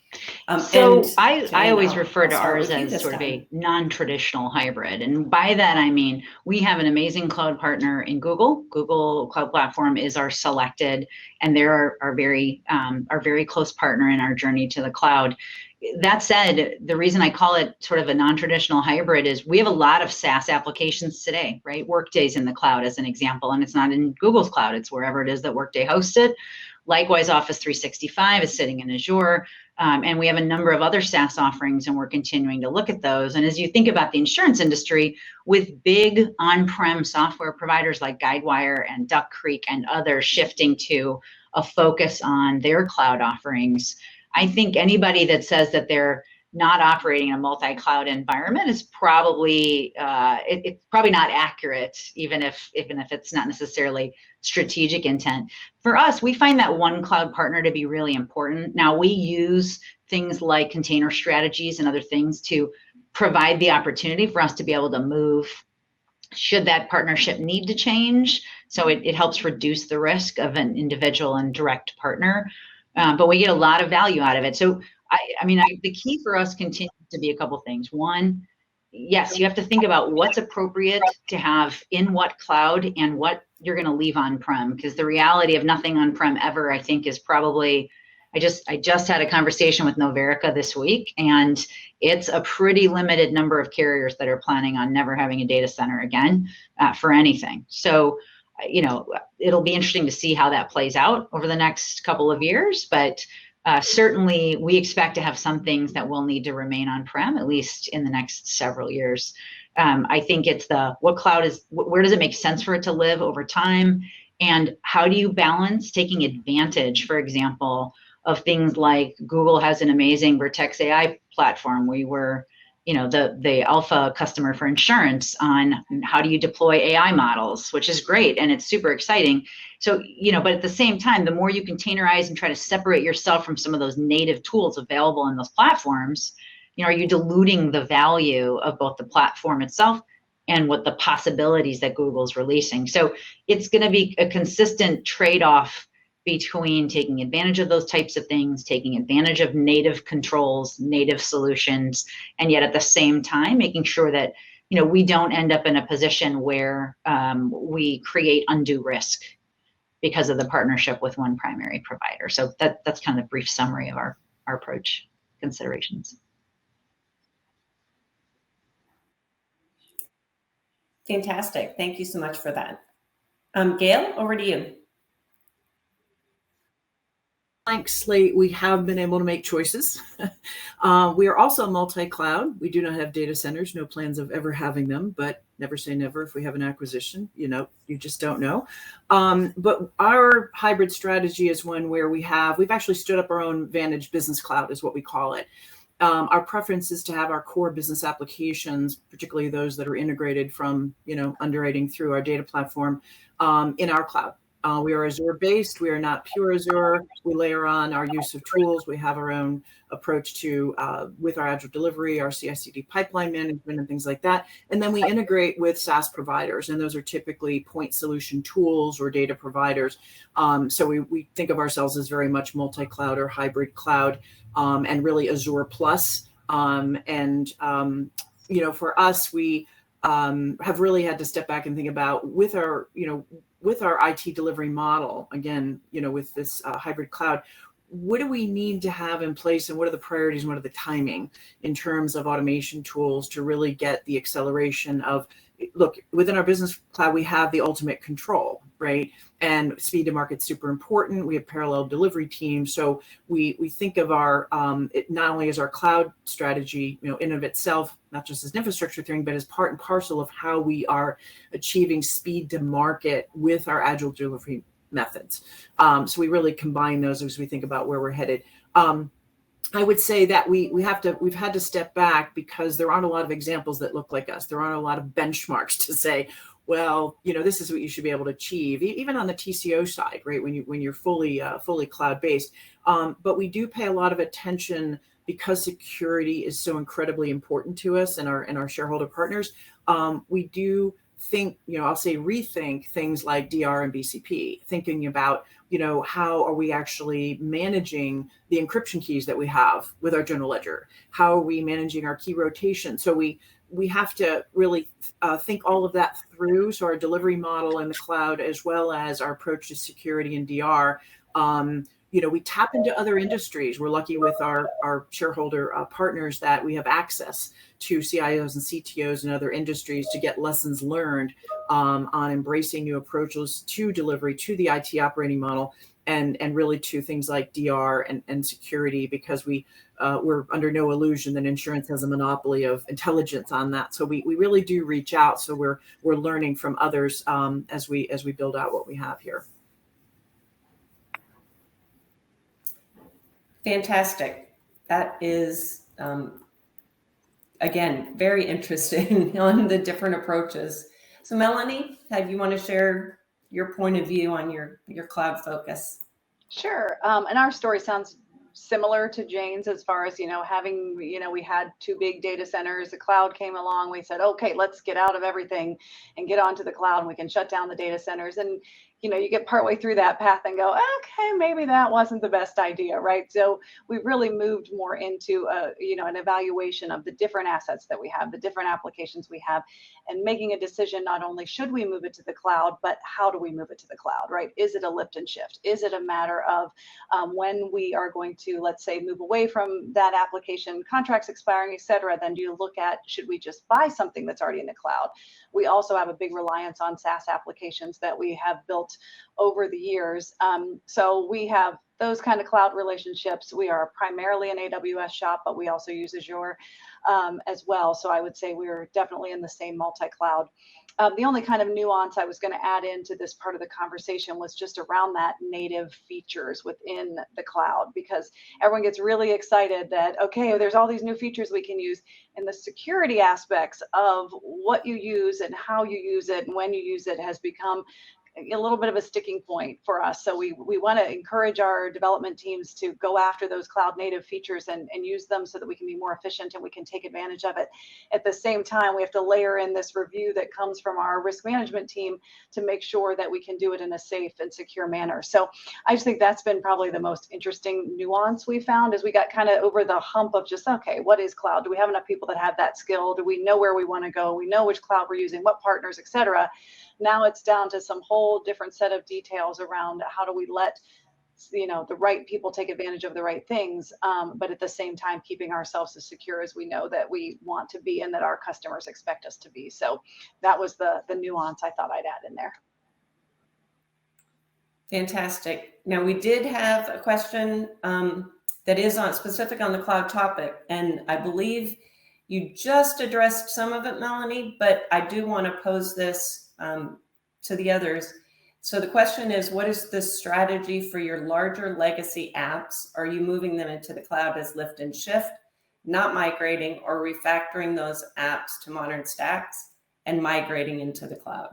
So I always refer to ours as sort of a non-traditional hybrid. And by that, I mean, we have an amazing cloud partner in Google. Google Cloud Platform is our selected, and they're our very close partner in our journey to the cloud. That said, the reason I call it sort of a non-traditional hybrid is we have a lot of SaaS applications today, right? Workday's in the cloud as an example, and it's not in Google's cloud. It's wherever it is that Workday hosts it. Likewise, Office 365 is sitting in Azure. And we have a number of other SaaS offerings, and we're continuing to look at those. And as you think about the insurance industry, with big on-prem software providers like Guidewire and Duck Creek and others shifting to a focus on their cloud offerings, I think anybody that says that they're not operating in a multi-cloud environment is probably it's probably not accurate, even if it's not necessarily strategic intent. For us, we find that one cloud partner to be really important. Now, we use things like container strategies and other things to provide the opportunity for us to be able to move should that partnership need to change. So it helps reduce the risk of an individual and direct partner, but we get a lot of value out of it. So the key for us continues to be a couple things. One, yes, you have to think about what's appropriate to have in what cloud and what you're going to leave on-prem, because the reality of nothing on-prem ever, I think, is probably, I just had a conversation with Noverica this week, and it's a pretty limited number of carriers that are planning on never having a data center again for anything. So, you know, it'll be interesting to see how that plays out over the next couple of years, but certainly we expect to have some things that will need to remain on-prem, at least in the next several years. I think it's where does it make sense for it to live over time? And how do you balance taking advantage, for example, of things like Google has an amazing Vertex AI platform. We were, you know, the alpha customer for insurance on how do you deploy AI models, which is great. And it's super exciting. So, you know, but at the same time, the more you containerize and try to separate yourself from some of those native tools available in those platforms, you know, are you diluting the value of both the platform itself and what the possibilities that Google's releasing? So it's going to be a consistent trade-off between taking advantage of those types of things, taking advantage of native controls, native solutions, and yet at the same time, making sure that, you know, we don't end up in a position where we create undue risk because of the partnership with one primary provider. So that's kind of a brief summary of our approach considerations. Fantastic. Thank you so much for that. Gail, over to you. Blank slate, we have been able to make choices. We are also multi-cloud. We do not have data centers, no plans of ever having them, but never say never. If we have an acquisition, you know, you just don't know. But our hybrid strategy is one where we've actually stood up our own Vantage Business Cloud is what we call it. Our preference is to have our core business applications, particularly those that are integrated from, you know, underwriting through our data platform, in our cloud. We are Azure based. We are not pure Azure. We layer on our use of tools. We have our own approach to with our agile delivery, our CI/CD pipeline management and things like that. And then we integrate with SaaS providers, and those are typically point solution tools or data providers. So we think of ourselves as very much multi-cloud or hybrid cloud, and really Azure plus. You know, for us, we have really had to step back and think about with our IT delivery model, again, you know, with this hybrid cloud, what do we need to have in place and what are the priorities and what are the timing in terms of automation tools to really get the acceleration of, look, within our business cloud, we have the ultimate control. right? And speed to market's super important. We have parallel delivery teams. So we think of our, it not only as our cloud strategy, in of itself, not just as an infrastructure thing, but as part and parcel of how we are achieving speed to market with our agile delivery methods. So we really combine those as we think about where we're headed. I would say that we've had to step back because there aren't a lot of examples that look like us. There aren't a lot of benchmarks to say, well, this is what you should be able to achieve, even on the TCO side, right? When you're fully cloud-based. But we do pay a lot of attention because security is so incredibly important to us and our shareholder partners. We do think, I'll say rethink things like DR and BCP, thinking about, how are we actually managing the encryption keys that we have with our general ledger? How are we managing our key rotation? So we have to really think all of that through. So our delivery model in the cloud, as well as our approach to security and DR, we tap into other industries. We're lucky with our shareholder partners that we have access to CIOs and CTOs and other industries to get lessons learned on embracing new approaches to delivery, to the IT operating model, and really to things like DR and security, because we're under no illusion that insurance has a monopoly of intelligence on that. So we really do reach out. So we're learning from others as we build out what we have here. Fantastic. That is, again, very interesting on the different approaches. So Melanie, you want to share your point of view on your cloud focus? Sure. And our story sounds similar to Jane's as far as, having, we had 2 big data centers, the cloud came along, we said, okay, let's get out of everything and get onto the cloud, and we can shut down the data centers. And you get partway through that path and go, okay, maybe that wasn't the best idea, right? So we've really moved more into an evaluation of the different assets that we have, the different applications we have, and making a decision, not only should we move it to the cloud, but how do we move it to the cloud, right? Is it a lift and shift? Is it a matter of when we are going to, let's say, move away from that application, contracts expiring, et cetera, then do you look at, should we just buy something that's already in the cloud? We also have a big reliance on SaaS applications that we have built over the years. So we have those kind of cloud relationships. We are primarily an AWS shop, but we also use Azure as well. So I would say we're definitely in the same multi-cloud. The only kind of nuance I was going to add into this part of the conversation was just around that native features within the cloud, because everyone gets really excited that, okay, there's all these new features we can use, and the security aspects of what you use and how you use it and when you use it has become a little bit of a sticking point for us. So we want to encourage our development teams to go after those cloud native features and use them so that we can be more efficient and we can take advantage of it. At the same time, we have to layer in this review that comes from our risk management team to make sure that we can do it in a safe and secure manner. So I just think that's been probably the most interesting nuance we found, as we got kind of over the hump of just, okay, what is cloud? Do we have enough people that have that skill? Do we know where we want to go? We know which cloud we're using, what partners, et cetera. Now it's down to some whole different set of details around how do we let the right people take advantage of the right things, but at the same time keeping ourselves as secure as we know that we want to be and that our customers expect us to be. So that was the nuance I thought I'd add in there. Fantastic. Now we did have a question that is specific on the cloud topic, and I believe you just addressed some of it, Melanie, but I do want to pose this to the others. So the question is, what is the strategy for your larger legacy apps? Are you moving them into the cloud as lift and shift, not migrating, or refactoring those apps to modern stacks and migrating into the cloud?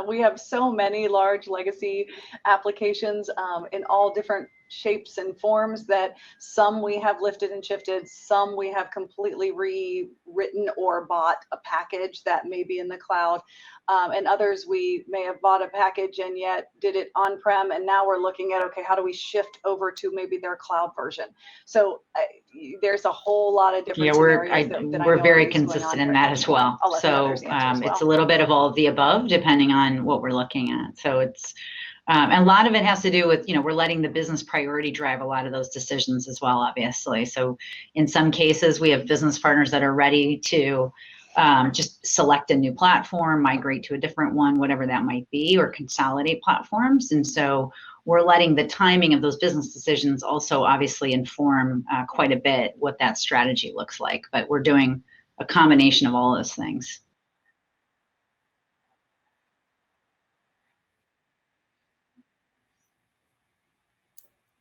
We have so many large legacy applications in all different shapes and forms that some we have lifted and shifted, some we have completely rewritten or bought a package that may be in the cloud, and others we may have bought a package and yet did it on-prem, and now we're looking at, okay, how do we shift over to maybe their cloud version? So there's a whole lot of different scenarios that we're very consistent in that as well. So it's a little bit of all of the above, depending on what we're looking at. So it's and a lot of it has to do with, we're letting the business priority drive a lot of those decisions as well, obviously. So in some cases, we have business partners that are ready to just select a new platform, migrate to a different one, whatever that might be, or consolidate platforms. And so we're letting the timing of those business decisions also obviously inform quite a bit what that strategy looks like. But we're doing a combination of all those things.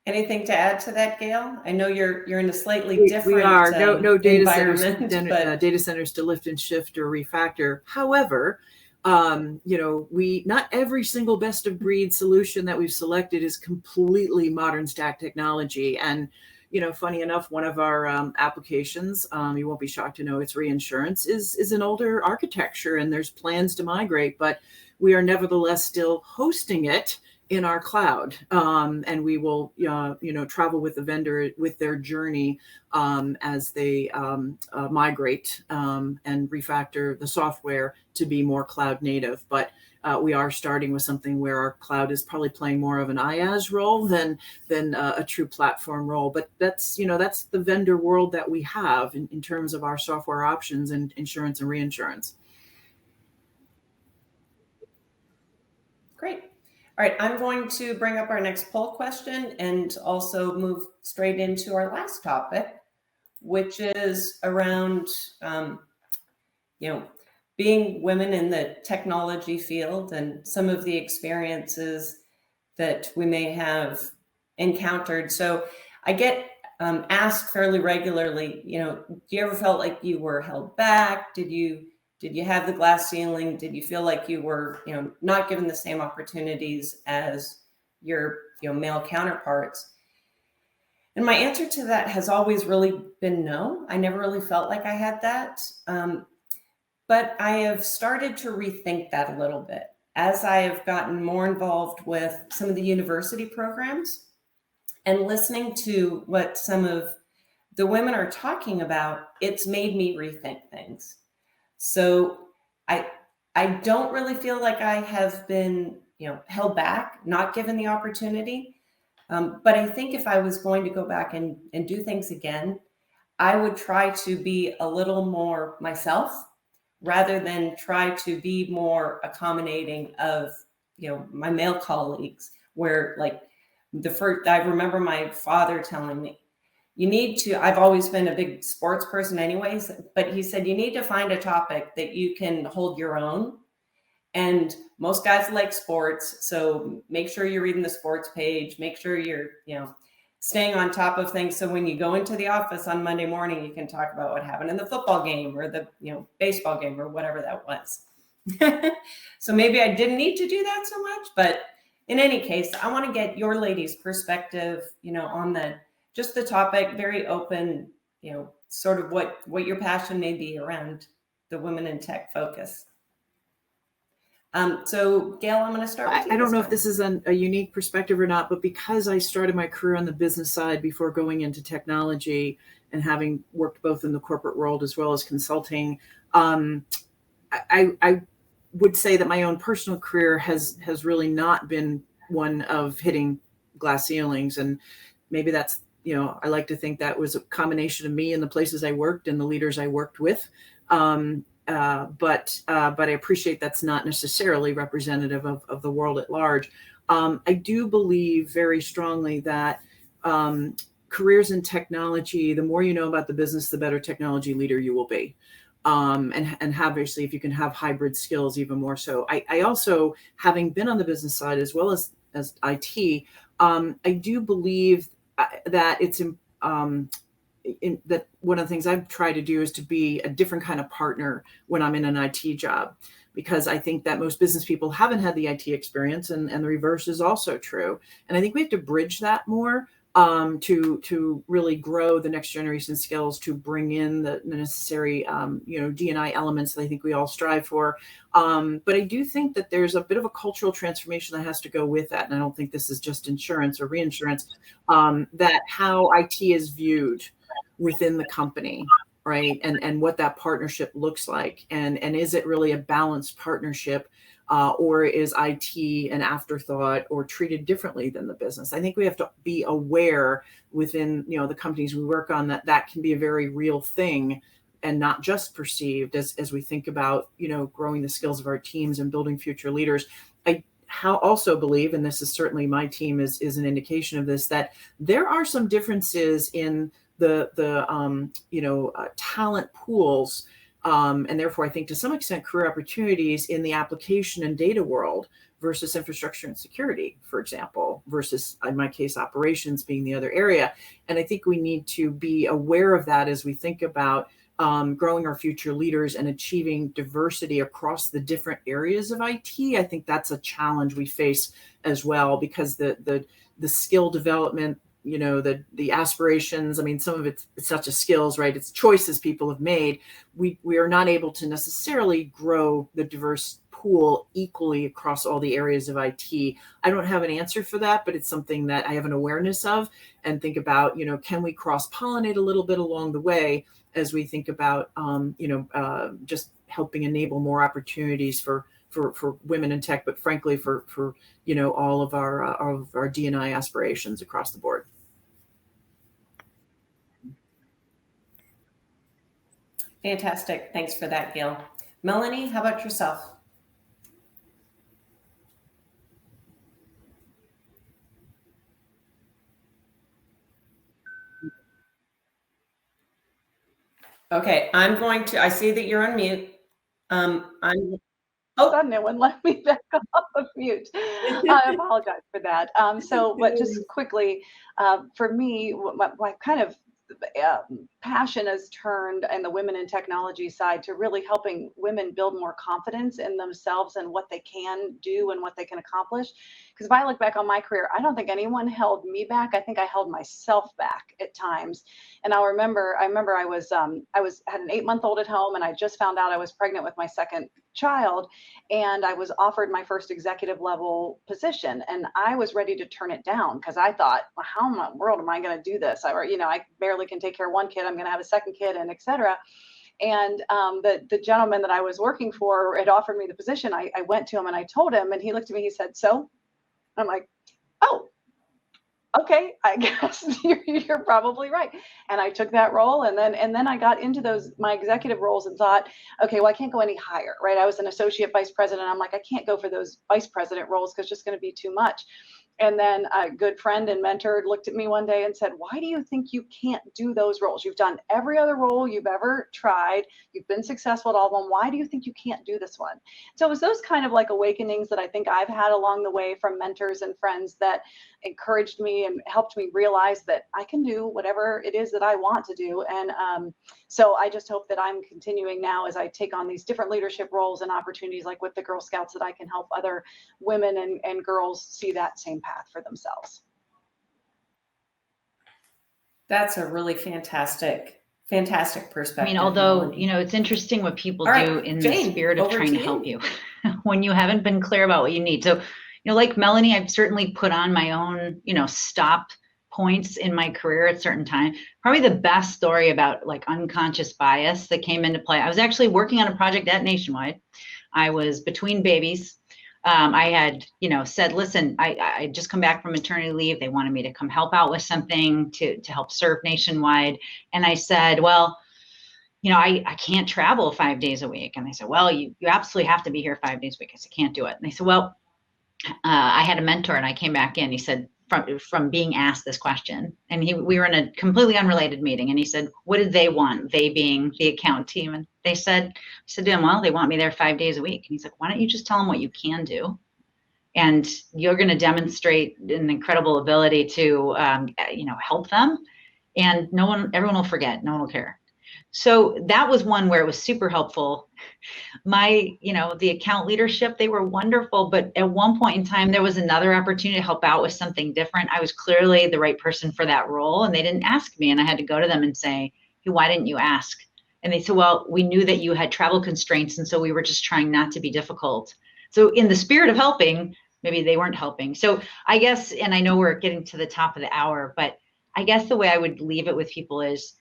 Anything to add to that, Gail? I know you're in a slightly different we are no data centers, but data centers to lift and shift or refactor. However, not every single best of breed solution that we've selected is completely modern stack technology. And funny enough, one of our applications, you won't be shocked to know it's reinsurance, is an older architecture, and there's plans to migrate, but we are nevertheless still hosting it in our cloud, and we will travel with the vendor with their journey as they migrate and refactor the software to be more cloud native. But we are starting with something where our cloud is probably playing more of an IaaS role than a true platform role. But that's the vendor world that we have in terms of our software options in insurance and reinsurance. Great. All right, I'm going to bring up our next poll question and also move straight into our last topic, which is around, being women in the technology field and some of the experiences that we may have encountered. So I get asked fairly regularly, do you ever felt like you were held back? Did you have the glass ceiling? Did you feel like you were, not given the same opportunities as your, male counterparts? And my answer to that has always really been no. I never really felt like I had that. But I have started to rethink that a little bit as I have gotten more involved with some of the university programs and listening to what some of the women are talking about. It's made me rethink things. So I don't really feel like I have been, held back, not given the opportunity. But I think if I was going to go back and do things again, I would try to be a little more myself rather than try to be more accommodating of, my male colleagues, where like I remember my father telling me, I've always been a big sports person anyways, but he said, you need to find a topic that you can hold your own. And most guys like sports. So make sure you're reading the sports page, make sure you're, staying on top of things. So when you go into the office on Monday morning, you can talk about what happened in the football game or the, baseball game or whatever that was. So maybe I didn't need to do that so much, but in any case, I want to get your ladies' perspective, on just the topic, very open, sort of what your passion may be around the women in tech focus. So Gail, I'm going to start with you. I don't know if this is a unique perspective or not, but because I started my career on the business side before going into technology and having worked both in the corporate world as well as consulting, I would say that my own personal career has really not been one of hitting glass ceilings. And maybe that's, I like to think that was a combination of me and the places I worked and the leaders I worked with. But I appreciate that's not necessarily representative of the world at large. I do believe very strongly that careers in technology, the more you know about the business, the better technology leader you will be. And obviously, if you can have hybrid skills, even more so. I also, having been on the business side as well as IT, I do believe that it's that one of the things I've tried to do is to be a different kind of partner when I'm in an IT job, because I think that most business people haven't had the IT experience, and the reverse is also true. And I think we have to bridge that more to really grow the next generation skills, to bring in the necessary D&I elements that I think we all strive for. But I do think that there's a bit of a cultural transformation that has to go with that. And I don't think this is just insurance or reinsurance, that how IT is viewed within the company, right? And what that partnership looks like. And is it really a balanced partnership, or is IT an afterthought or treated differently than the business? I think we have to be aware within, the companies we work on that can be a very real thing. and not just perceived as we think about, growing the skills of our teams and building future leaders. I also believe, and this is certainly my team is an indication of this, that there are some differences in the talent pools, and therefore I think to some extent career opportunities in the application and data world versus infrastructure and security, for example, versus, in my case, operations being the other area. And I think we need to be aware of that as we think about growing our future leaders and achieving diversity across the different areas of IT. I think that's a challenge we face as well, because the skill development, the aspirations, I mean, some of it's not just skills, right? It's choices people have made. We are not able to necessarily grow the diverse pool equally across all the areas of IT. I don't have an answer for that, but it's something that I have an awareness of and think about, can we cross-pollinate a little bit along the way as we think about, just helping enable more opportunities for women in tech, but frankly, for all of our D&I aspirations across the board. Fantastic. Thanks for that, Gail. Melanie, how about yourself? Okay, I see that you're on mute. Sudden it wouldn't let me back off of mute. I apologize for that. But just quickly, for me, my kind of passion has turned in the women in technology side to really helping women build more confidence in themselves and what they can do and what they can accomplish. Because if I look back on my career, I don't think anyone held me back. I think I held myself back at times. And I remember I was had an 8-month-old at home, and I just found out I was pregnant with my second child, and I was offered my first executive level position, and I was ready to turn it down because I thought, well, how in the world am I going to do this? I barely can take care of one kid. I'm going to have a second kid, and etc. And the gentleman that I was working for had offered me the position. I went to him and I told him, and he looked at me. He said, "So?" I'm like, "Oh, okay, I guess you're probably right." And I took that role, and then I got into my executive roles and thought, okay, well, I can't go any higher, right? I was an associate vice president. I'm like, I can't go for those vice president roles because it's just going to be too much. And then a good friend and mentor looked at me one day and said, "Why do you think you can't do those roles? You've done every other role you've ever tried. You've been successful at all of them. Why do you think you can't do this one?" So it was those kind of like awakenings that I think I've had along the way from mentors and friends that encouraged me and helped me realize that I can do whatever it is that I want to do. And so I just hope that I'm continuing now as I take on these different leadership roles and opportunities like with the Girl Scouts, that I can help other women and girls see that same path for themselves. That's a really fantastic perspective. I mean, although, it's interesting what people do in the spirit of trying to help you when you haven't been clear about what you need. So, like Melanie, I've certainly put on my own, stop points in my career at certain times. Probably the best story about like unconscious bias that came into play. I was actually working on a project at Nationwide. I was between babies. I had, said, listen, I just come back from maternity leave. They wanted me to come help out with something to help serve Nationwide. And I said, well, I can't travel 5 days a week. And they said, well, you absolutely have to be here 5 days a week. I said, can't do it. And they said, well, I had a mentor, and I came back in. He said, from being asked this question, and we were in a completely unrelated meeting, and he said, what did they want? They being the account team. And I said to him, well, they want me there 5 days a week. And he's like, why don't you just tell them what you can do? And you're going to demonstrate an incredible ability to, help them. And everyone will forget. No one will care. So that was one where it was super helpful. The account leadership, they were wonderful. But at one point in time, there was another opportunity to help out with something different. I was clearly the right person for that role, and they didn't ask me. And I had to go to them and say, hey, why didn't you ask? And they said, well, we knew that you had travel constraints, and so we were just trying not to be difficult. So in the spirit of helping, maybe they weren't helping. So I guess, and I know we're getting to the top of the hour, but I guess the way I would leave it with people is,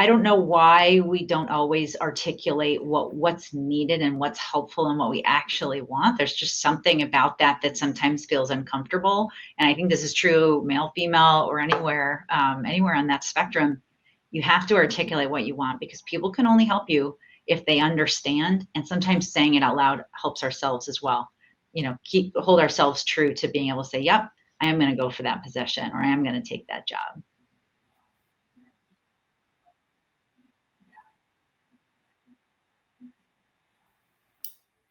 I don't know why we don't always articulate what's needed and what's helpful and what we actually want. There's just something about that sometimes feels uncomfortable. And I think this is true, male, female, or anywhere on that spectrum. You have to articulate what you want, because people can only help you if they understand. And sometimes saying it out loud helps ourselves as well. Hold ourselves true to being able to say, yep, I am going to go for that position, or I am going to take that job.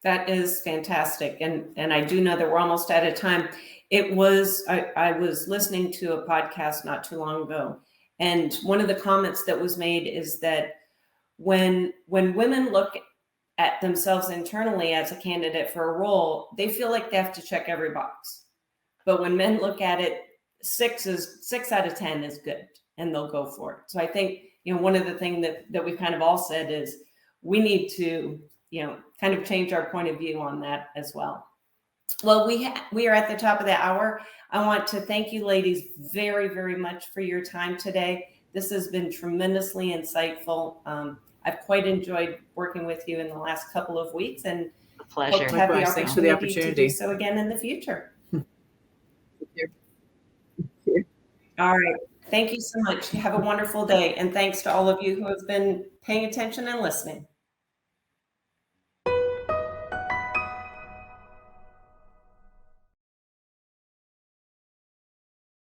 That is fantastic. And I do know that we're almost out of time. I was listening to a podcast not too long ago, and one of the comments that was made is that when women look at themselves internally as a candidate for a role, they feel like they have to check every box. But when men look at it, 6 out of 10 is good, and they'll go for it. So I think, one of the things that we've kind of all said is we need to, kind of change our point of view on that as well. Well, we are at the top of the hour. I want to thank you ladies very, very much for your time today. This has been tremendously insightful. I've quite enjoyed working with you in the last couple of weeks, and A pleasure. hope to have the Likewise. Thanks for the opportunity to do opportunity. so again in the future. Thank you. All right. Thank you so much. Have a wonderful day. And thanks to all of you who have been paying attention and listening.